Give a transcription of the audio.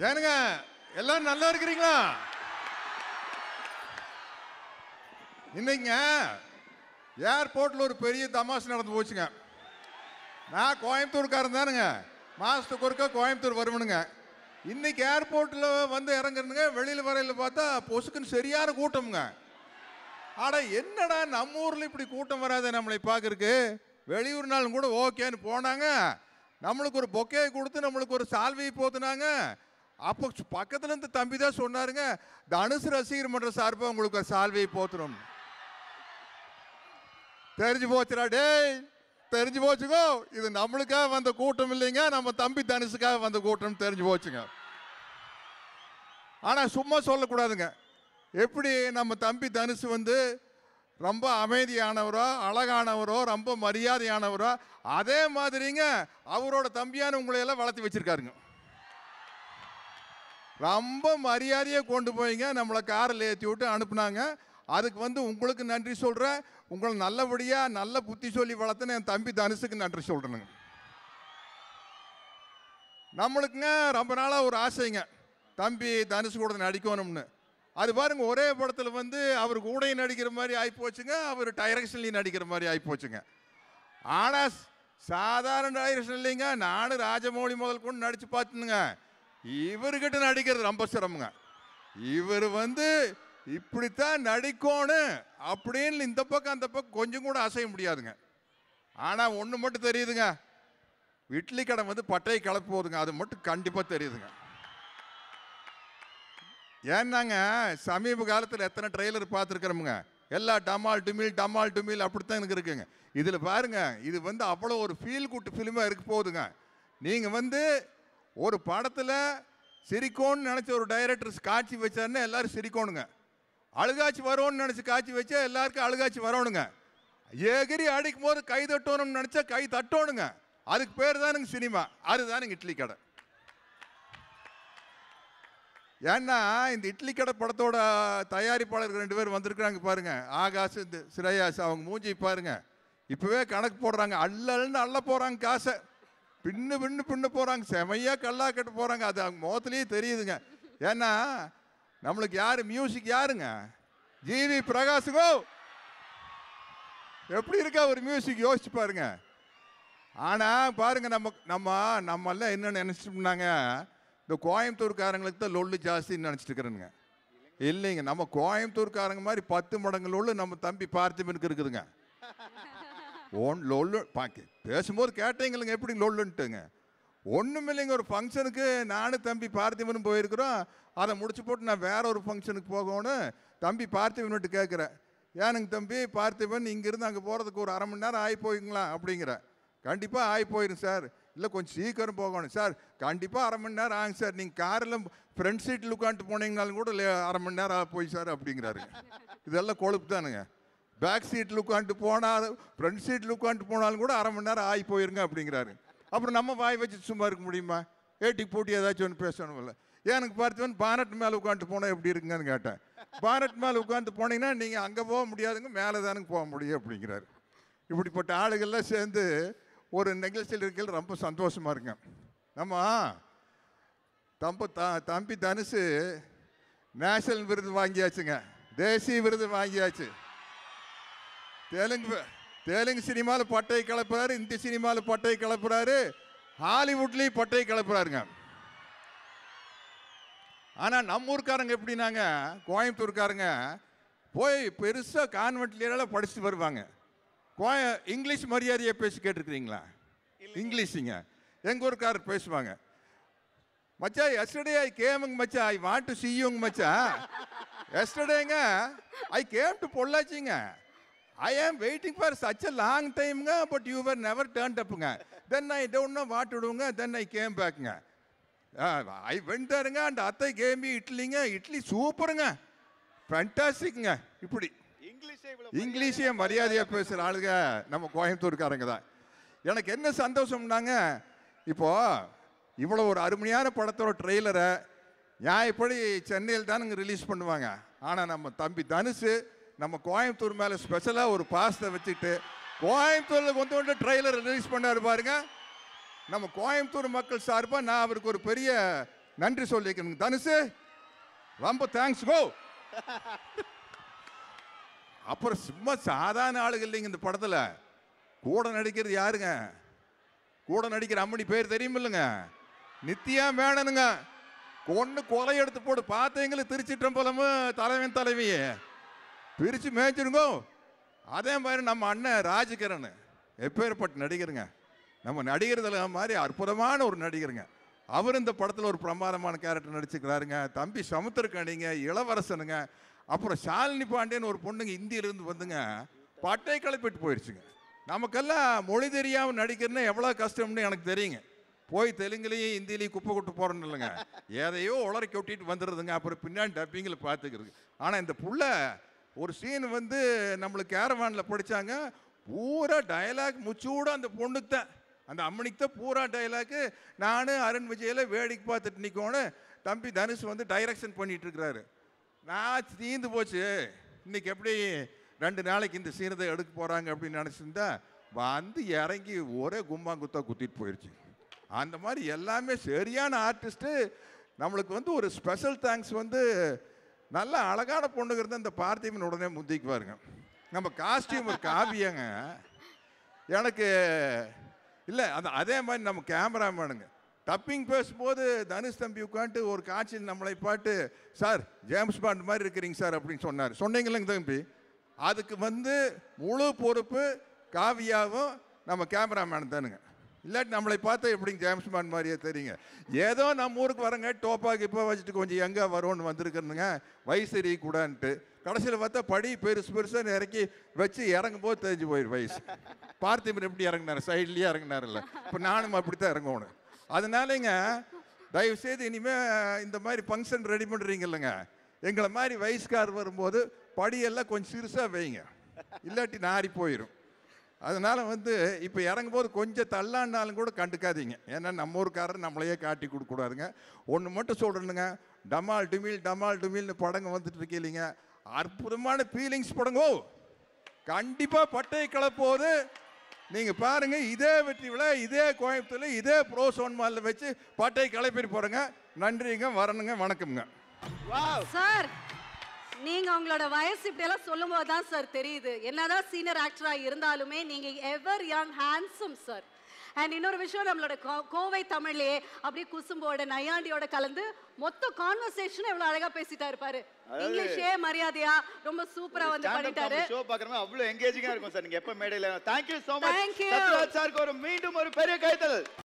ஏனுங்க எல்லாரும் நல்லா இருக்கிறீங்களா? இன்னைங்க ஏர்போர்ட்ல ஒரு பெரிய தமாஷ் நடந்து போச்சுங்க. நான் கோயம்புத்தூர்காரன் தானுங்க, மாசத்துக்கு ஒருக்கா கோயம்புத்தூர் வருவனுங்க. இன்னைக்கு ஏர்போர்ட்ல வந்து இறங்குறதுங்க, வெளியில் வரையில் பார்த்தா பொசுக்குன்னு சரியான கூட்டம்ங்க. ஆடா என்னடா நம்ம ஊர்ல இப்படி கூட்டம் வராது நம்மளை பார்க்கறதுக்கு. வெளியூர் நாளும் கூட ஓகேன்னு போனாங்க, நம்மளுக்கு ஒரு பொக்கே கொடுத்து நம்மளுக்கு ஒரு சால்வை போத்துனாங்க. அப்போ பக்கத்துல இருந்து தம்பி தான் சொன்னாருங்க, தனுசு ரசிகர் மன்ற சார்பாக உங்களுக்கு ஒரு சால்வை போத்துறோம். தெரிஞ்சு போச்சுடா டேய், தெரிஞ்சு போச்சுக்கோ, இது நம்மளுக்காக வந்த கூட்டம் இல்லைங்க, நம்ம தம்பி தனுசுக்காக வந்த கூட்டம் தெரிஞ்சு போச்சுங்க. ஆனா சும்மா சொல்லக்கூடாதுங்க. எப்படி நம்ம தம்பி தனுசு வந்து ரொம்ப அமைதியானவரோ அழகானவரோ ரொம்ப மரியாதையானவரோ, அதே மாதிரிங்க அவரோட தம்பியான உங்களையெல்லாம் வளர்த்தி வச்சிருக்காருங்க. ரொம்ப மரியாதையை கொண்டு போய்ங்க நம்மளை காரில் ஏற்றி விட்டு அனுப்புனாங்க. அதுக்கு வந்து உங்களுக்கு நன்றி சொல்கிறேன். உங்களை நல்லபடியாக நல்ல புத்தி சொல்லி வளர்த்துன்னு என் தம்பி தனுசுக்கு நன்றி சொல்கிறேனுங்க. நம்மளுக்குங்க ரொம்ப நாளாக ஒரு ஆசைங்க, தம்பி தனுசு கூட நடிக்கணும்னு. அது பாருங்க, ஒரே படத்தில் வந்து அவர் கூடையும் நடிக்கிற மாதிரி ஆகிப்போச்சுங்க, அவர் டைரக்ஷன்லையும் நடிக்கிற மாதிரி ஆகிப்போச்சுங்க. ஆனால் சாதாரண டைரக்ஷன் இல்லைங்க, நானும் ராஜமௌழி முதல் கொண்டு நடித்து பார்த்துனுங்க. இவர்கிட்ட நடிக்கிறது ரொம்ப சிரமங்க. இவர் வந்து இப்படித்தான் நடிக்கணும் அப்படின்னு இந்த பக்கம் அந்த பக்கம் கொஞ்சம் கூட அசைய முடியாதுங்க. ஆனால் ஒன்று மட்டும் தெரியுதுங்க, இட்லி கடை வந்து பட்டையை கிளப்பி போகுதுங்க, அது மட்டும் கண்டிப்பாக தெரியுதுங்க. ஏன்னாங்க சமீப காலத்தில் எத்தனை ட்ரெய்லர் பார்த்துருக்குறோமுங்க, எல்லா டமால் டுமில் அப்படித்தான் எனக்கு இருக்குங்க. இதில் பாருங்க, இது வந்து அவ்வளோ ஒரு ஃபீல் குட் ஃபிலிமாக இருக்க போகுதுங்க. நீங்கள் வந்து ஒரு படத்தில் சிரிக்கோன்னு நினச்ச ஒரு டைரக்டர் காட்சி வச்சாருன்னா எல்லாரும் சிரிக்கணுங்க. அழுகாட்சி வரோன்னு நினச்சி காட்சி வச்சா எல்லாருக்கும் அழுகாட்சி வரணுங்க. எகிரி அடிக்கும் போது கை தட்டணும்னு நினச்சா கை தட்டணுங்க. அதுக்கு பேர் தானுங்க சினிமா, அதுதானுங்க இட்லி கடை. ஏன்னா இந்த இட்லி கடை படத்தோட தயாரிப்பாளர்கள் 2 பேர் வந்திருக்கிறாங்க பாருங்க, ஆகாஷ் ஸ்ரேயாஸ். அவங்க மூஞ்சி பாருங்க, இப்போவே கணக்கு போடுறாங்க, அள்ளன்னு அள்ள போகிறாங்க காசை, பின்னு போகிறாங்க, செமையாக கல்லா கட்டு போகிறாங்க. அது அவங்க முகத்துலேயே தெரியுதுங்க. ஏன்னா நம்மளுக்கு யார் மியூசிக் யாருங்க, ஜிவி பிரகாஷுகோ. எப்படி இருக்கா ஒரு மியூசிக் யோசிச்சு பாருங்க. ஆனால் பாருங்க, நம்மெல்லாம் என்ன நினச்சிட்டோம்னாங்க, இந்த கோயம்புத்தூர்காரங்களுக்கு தான் லொல்லு ஜாஸ்தின்னு நினச்சிட்டு இருக்கிறேனுங்க. இல்லைங்க, நம்ம கோயம்புத்தூர்காரங்க மாதிரி 10 மடங்கு லொல்லு நம்ம தம்பி பார்த்திபனுக்கு இருக்குதுங்க. லொல்லு பேசும்போது கேட்டீங்களுங்க எப்படி லொல்லுன்ட்டுங்க. ஒன்றும் இல்லைங்க, ஒரு ஃபங்க்ஷனுக்கு நானும் தம்பி பார்த்திபனும் போயிருக்கிறோம். அதை முடிச்சு போட்டு நான் வேற ஒரு ஃபங்க்ஷனுக்கு போகணும். தம்பி பார்த்திபன்ட்டு கேட்குறேன், ஏனுங்க தம்பி பார்த்திபன் இங்கேருந்து அங்கே போகிறதுக்கு ஒரு அரை மணி நேரம் ஆகி போய்ங்களா அப்படிங்கிற. கண்டிப்பாக ஆகி போயிடும் சார். இல்லை கொஞ்சம் சீக்கிரம் போகணும் சார். கண்டிப்பாக அரை மணி நேரம் ஆகுங்க சார். நீங்கள் காரில் ஃப்ரண்ட் சீட்டில் உட்காந்துட்டு போனீங்கனாலும் கூட அரை மணி நேரம் ஆக போய் சார் அப்படிங்கிறாருங்க. இதெல்லாம் கொழுப்பு தானுங்க. பேக் சீட்டில் உட்காந்துட்டு போனால் ஃப்ரண்ட் சீட்டில் உட்காந்துட்டு போனாலும் கூட அரை மணி நேரம் ஆகி போயிருங்க அப்படிங்கிறாரு. அப்புறம் நம்ம வாய் வச்சு சும்மா இருக்க முடியுமா? ஏட்டி போட்டி ஏதாச்சும் ஒன்று பேசணும் இல்லை. எனக்கு பார்த்தவன் பானட் மேலே உட்காந்துட்டு போனால் எப்படி இருக்குங்கன்னு கேட்டேன். பானட் மேலே உட்காந்துட்டு போனீங்கன்னா நீங்கள் அங்கே போக முடியாதுங்க, மேலே தானுங்க போக முடியும் அப்படிங்கிறாரு. இப்படிப்பட்ட ஆளுகள்லாம் சேர்ந்து ஒரு நிகழ்ச்சியில் இருக்கிறது ரொம்ப சந்தோஷமாக இருக்குங்க. நம்ம தம்பி தனுசு நேஷனல் விருது வாங்கியாச்சுங்க, தேசிய விருது வாங்கியாச்சு. தெலுங்கு சினிமாவில் பட்டையை கிளப்புறாரு, இந்திய சினிமாவில் பட்டையை கிளப்புறாரு, ஹாலிவுட்லேயும் பட்டையை கிளப்புறாருங்க. ஆனால் நம்ம ஊருக்காரங்க எப்படின்னாங்க, கோயம்புத்தூர்காரங்க போய் பெருசாக கான்வென்ட்லாம் படிச்சுட்டு வருவாங்க. இங்கிலீஷ் மரியாதையை பேசி கேட்டுருக்கிறீங்களா? இங்கிலீஷுங்க எங்கள் ஊருக்காரர் பேசுவாங்க. மச்சா எஸ்டர்டே ஐ கேமுங்க மச்சா, ஐ வாண்ட் டு see youங்க மச்சா. எஸ்டர்டேங்க ஐ கேம் டு பொள்ளாச்சிங்க. I am waiting for such a long time, but you were never turned up. Then I don't know what to do. Then I came back. I went there and Attai gave me Italy super. Fantastic. இப்படி இங்கிலீஷே மரியாதையாக பேசுகிற ஆளுங்க நம்ம கோயம்புத்தூர்காரங்க தான். எனக்கு என்ன சந்தோஷம்னாங்க, இப்போ இவ்வளோ ஒரு அருமையான படத்தோட ட்ரெய்லரை நியாயப்படி சென்னையில் தானுங்க ரிலீஸ் பண்ணுவாங்க. ஆனால் நம்ம தம்பி தனுசு நம்ம கோயம்புத்தூர் மேலே ஸ்பெஷலாக ஒரு பாசத்தை வச்சுக்கிட்டு கோயம்புத்தூரில் வந்து ட்ரெய்லர் ரிலீஸ் பண்ணார் பாருங்க. நம்ம கோயம்புத்தூர் மக்கள் சார்பாக நான் அவருக்கு ஒரு பெரிய நன்றி சொல்லிக்கணும். தனுஷு ரொம்ப தேங்க்ஸ் கோ. அப்புறம் சும்மா சாதாரண ஆளுகள் இல்லைங்க இந்த படத்துல. கூட நடிக்கிறது யாருங்க? கூட நடிக்கிற அம்மணி பேர் தெரியும் இல்லைங்க? நித்யா மேனனுங்க. கொண்டு கொலை எடுத்து போட்டு பார்த்தீங்களே திருச்சிற்றம்பலமும் தலைவன் தலைவியே பிரிச்சு மேய்ச்சிருங்க. அதே மாதிரி நம்ம அண்ணன் ராஜகிரண் எப்பேற்பட்ட நடிகருங்க. நம்ம நடிகர்ல மாதிரி அற்புதமான ஒரு நடிகருங்க. அவர் இந்த படத்தில் ஒரு பிரமாதமான கேரக்டர் நடிச்சுக்கிறாருங்க. தம்பி சமுத்திரக்கணிங்க, இளவரசனுங்க. அப்புறம் ஷாலினி பாண்டியன் ஒரு பொண்ணுங்க இந்தியிலிருந்து வந்துங்க பட்டை கிளப்பிட்டு போயிடுச்சுங்க. நமக்கெல்லாம் மொழி தெரியாமல் நடிக்கிறதுன்னா எவ்வளோ கஷ்டம்னு எனக்கு தெரியுங்க. போய் தெலுங்குலேயும் ஹிந்திலையும் குப்பை கொட்டு போகிறோன்னு இல்லைங்க, எதையோ உளறி கொட்டிட்டு வந்துடுறதுங்க. அப்புறம் பின்னாடி டப்பிங்கில் பார்த்துக்கிறது. ஆனால் இந்த புள்ள ஒரு சீன் வந்து நம்மளுக்கு கேரவானில் படித்தாங்க. பூரா டயலாக் முச்சூட அந்த பொண்ணுக்கு தான், அந்த அம்மனிக்கு தான் பூரா டயலாக்கு. நான் அருண் விஜயில் வேடிக்கை பார்த்துட்டு நிற்கோன்னு தம்பி தனுஷ் வந்து டைரக்ஷன் பண்ணிட்டு இருக்கிறாரு. நான் தீந்து போச்சு, இன்னைக்கு எப்படி 2 நாளைக்கு இந்த சீனத்தை எடுக்க போகிறாங்க அப்படின்னு நினச்சிருந்தா வந்து இறங்கி ஒரே கும்பாங்குத்தா குத்திட்டு போயிடுச்சு. அந்த மாதிரி எல்லாமே சரியான ஆர்டிஸ்ட்டு. நம்மளுக்கு வந்து ஒரு ஸ்பெஷல் தேங்க்ஸ் வந்து நல்ல அழகான பொண்ணுங்கிறது அந்த பார்த்திபன் உடனே முந்திக்குவாருங்க. நம்ம காஸ்டியூம் ஒரு காவியங்க எனக்கு இல்லை. அதே மாதிரி நம்ம கேமராமேனுங்க டப்பிங் பேசும்போது தனுஷ் தம்பி உட்காந்துட்டு ஒரு காட்சியில் நம்மளை பாட்டு, சார் ஜேம்ஸ் பாண்ட் மாதிரி இருக்கிறீங்க சார் அப்படின்னு சொன்னார். சொன்னீங்களேங்க தம்பி, அதுக்கு வந்து முழு பொறுப்பு காவியாவும் நம்ம கேமராமேன் தானுங்க. இல்லாட்டி நம்மளை பார்த்தா எப்படிங்க ஜேம்ஸ் பாண்ட் மாதிரியே தெரியுங்க. ஏதோ நம்ம ஊருக்கு வரங்க டோப்பா கிப்பா வச்சுட்டு கொஞ்சம் எங்கே வரோன்னு வந்திருக்கிறதுங்க, வயசு எறியக்கூடான்ட்டு. கடைசியில் பார்த்தா படி பெருசாக இறக்கி வச்சு இறங்கும் போது தெரிஞ்சு போயிடும் வயசு. பார்த்திபன் எப்படி இறங்கினார், சைட்லேயே இறங்கினார்ல. இப்போ நானும் அப்படி தான் இறங்கணும். அதனாலங்க தயவுசெய்து இனிமேல் இந்த மாதிரி ஃபங்க்ஷன் ரெடி பண்ணுறீங்க இல்லைங்க, எங்களை மாதிரி வயசுக்கார் வரும்போது படியெல்லாம் கொஞ்சம் சிறுசாக வைங்க, இல்லாட்டி நாரி போயிடும். அதனால் வந்து இப்போ இறங்கும்போது கொஞ்சம் தள்ளான்னாலும் கூட கண்டுக்காதீங்க. ஏன்னா நம்ம ஊருக்காரர் நம்மளையே காட்டி கொடுக்கூடாதுங்க. ஒன்று மட்டும் சொல்கிறேனுங்க, டமால் டுமில்னு படங்க வந்துட்டு இருக்கீங்க, அற்புதமான ஃபீலிங்ஸ் படங்கோ. கண்டிப்பாக பட்டை கிளப்போது நீங்கள் பாருங்கள். இதே வெற்றி விழா இதே கோயம்புத்தூரில் இதே ப்ரோசோன் மாலில் வச்சு பட்டை கிளப்பிட்டு போகிறேங்க. நன்றிங்க, வரணுங்க, வணக்கம்ங்க. சார் நீங்க உங்களோட வயசு இப்படி எல்லாம் சொல்லும்போது தான் சார் தெரியுது, என்னதான் சீனியர் ஆக்டரா இருந்தாலுமே நீங்க எவர் யங் ஹேண்ட்ஸம் சார். அண்ட் இன்னொரு விஷயம், நம்மளோட கோவை தமிழ்லயே அப்படியே குசும்போட நையாண்டியோட கலந்து மொத்த கான்வர்சேஷன் எவ்வளவு அழகா பேசிட்டா இருப்பாரு. இங்கிலீஷே மரியாதையா ரொம்ப சூப்பரா வந்து பண்ணிட்டாரு. ஷோ பார்க்கறவங்க அவ்வளவு எங்கேஜிங்கா இருக்கும் சார். நீங்க எப்ப மேடையில. Thank you so much. Sathyaraj சாருக்கு மீண்டும் ஒரு பெரிய கைத்தட்டல்.